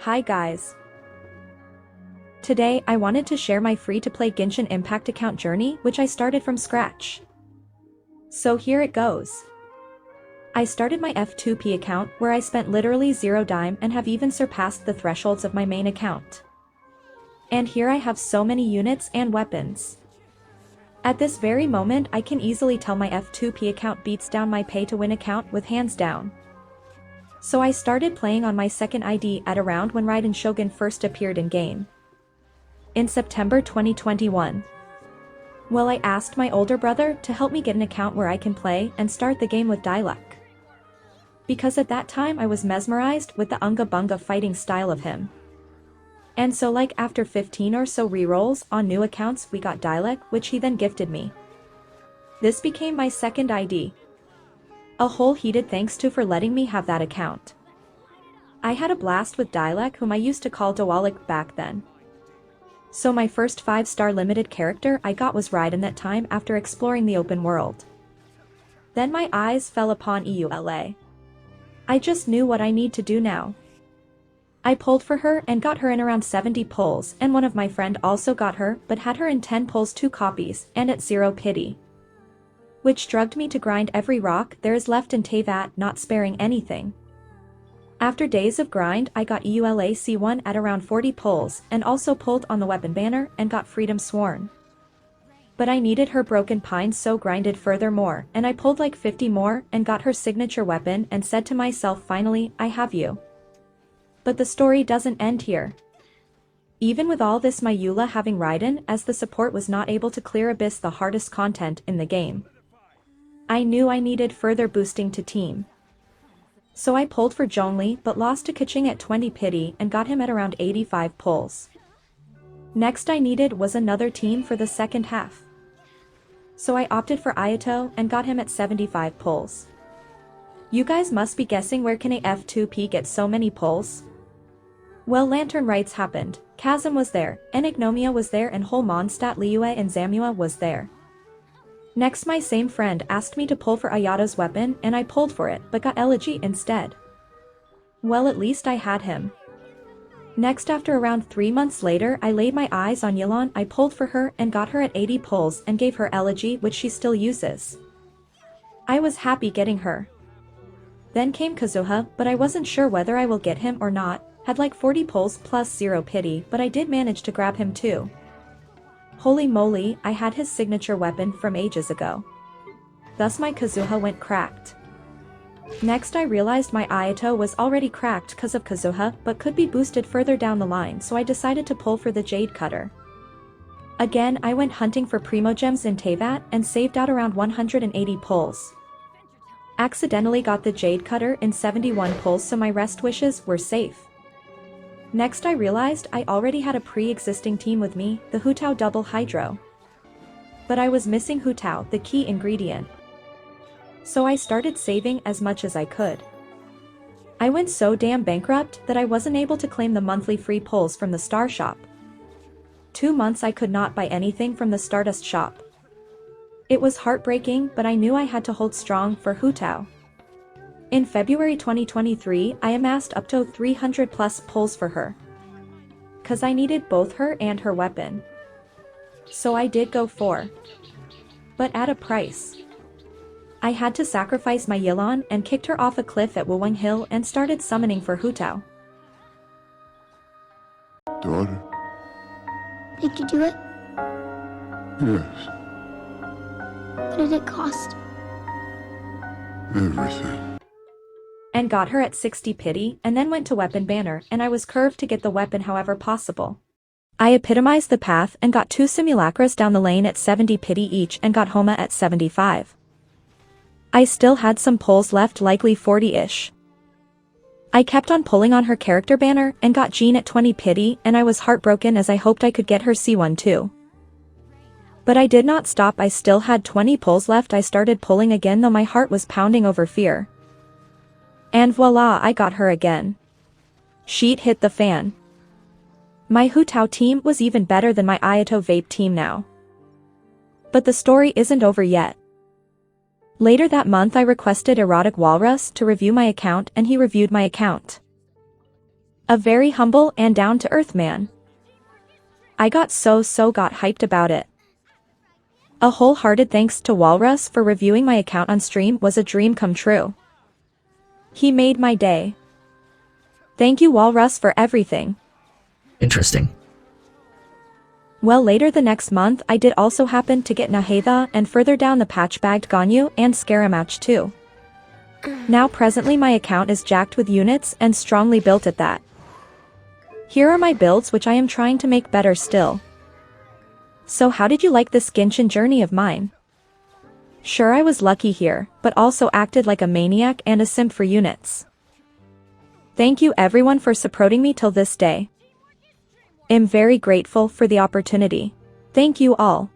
Hi guys. Today I wanted to share my free-to-play Genshin Impact account journey which I started from scratch. So here it goes. I started my F2P account where I spent literally 0 dime and have even surpassed the thresholds of my main account. And here I have so many units and weapons. At this very moment I can easily tell my F2P account beats down my pay-to-win account with hands down. So I started playing on my second ID at around when Raiden Shogun first appeared in game. In September 2021. Well, I asked my older brother to help me get an account where I can play and start the game with Dialek. Because at that time I was mesmerized with the unga bunga fighting style of him. And so like after 15 or so rerolls on new accounts we got Dialek, which he then gifted me. This became my second ID. A whole heated thanks to for letting me have that account. I had a blast with Dialek, whom I used to call Dawalik back then. So my first 5-star limited character I got was Raiden that time after exploring the open world. Then my eyes fell upon EULA. I just knew what I need to do now. I pulled for her and got her in around 70 pulls, and one of my friend also got her but had her in 10 pulls 2 copies and at 0 pity. Which drugged me to grind every rock there is left in Teyvat, not sparing anything. After days of grind I got EULA C1 at around 40 pulls and also pulled on the weapon banner and got Freedom Sworn. But I needed her Broken Pine, so grinded furthermore and I pulled like 50 more and got her signature weapon and said to myself, finally, I have you. But the story doesn't end here. Even with all this, my Eula having Raiden as the support was not able to clear Abyss, the hardest content in the game. I knew I needed further boosting to team. So I pulled for Zhongli but lost to Keqing at 20 pity and got him at around 85 pulls. Next I needed was another team for the second half. So I opted for Ayato and got him at 75 pulls. You guys must be guessing, where can a F2P get so many pulls? Well, Lantern Rites happened, Chasm was there, Enignomia was there, and whole Mondstadt Liyue and Zamua was there. Next my same friend asked me to pull for Ayato's weapon and I pulled for it but got Elegy instead. Well, at least I had him. Next, after around 3 months later I laid my eyes on Yelan. I pulled for her and got her at 80 pulls and gave her Elegy, which she still uses. I was happy getting her. Then came Kazuha, but I wasn't sure whether I will get him or not, had like 40 pulls plus 0 pity, but I did manage to grab him too. Holy moly, I had his signature weapon from ages ago. Thus my Kazuha went cracked. Next I realized my Ayato was already cracked cause of Kazuha but could be boosted further down the line, so I decided to pull for the Jade Cutter. Again I went hunting for Primogems in Teyvat and saved out around 180 pulls. Accidentally got the Jade Cutter in 71 pulls, so my rest wishes were safe. Next I realized I already had a pre-existing team with me, the Hu Tao Double Hydro. But I was missing Hu Tao, the key ingredient. So I started saving as much as I could. I went so damn bankrupt that I wasn't able to claim the monthly free pulls from the Star Shop. 2 months I could not buy anything from the Stardust Shop. It was heartbreaking, but I knew I had to hold strong for Hu Tao. In February 2023 I amassed up to 300 plus pulls for her. Cause I needed both her and her weapon. So I did go for. But at a price. I had to sacrifice my Yelan and kicked her off a cliff at Wuwang Hill and started summoning for Hu Tao. Daughter? Did you do it? Yes. What did it cost? Everything. And got her at 60 pity and then went to weapon banner and I was curved to get the weapon however possible. I epitomized the path and got 2 simulacras down the lane at 70 pity each and got Homa at 75. I still had some pulls left, likely 40-ish. I kept on pulling on her character banner and got Jean at 20 pity and I was heartbroken as I hoped I could get her C1 too. But I did not stop, I still had 20 pulls left. I started pulling again though my heart was pounding over fear. And voila, I got her again. Sheet hit the fan. My Hu Tao team was even better than my Ayato Vape team now. But the story isn't over yet. Later that month I requested Erotic Walrus to review my account and he reviewed my account. A very humble and down-to-earth man. I got hyped about it. A wholehearted thanks to WALRUSS for reviewing my account on stream was a dream come true. He made my day. Thank you WALRUSS for everything. Interesting. Well, later the next month I did also happen to get Naheda and further down the patch bagged Ganyu and Scaramouche too. Now presently my account is jacked with units and strongly built at that. Here are my builds which I am trying to make better still. So how did you like this Genshin journey of mine? Sure, I was lucky here, but also acted like a maniac and a simp for units. Thank you everyone for supporting me till this day. I'm very grateful for the opportunity. Thank you all.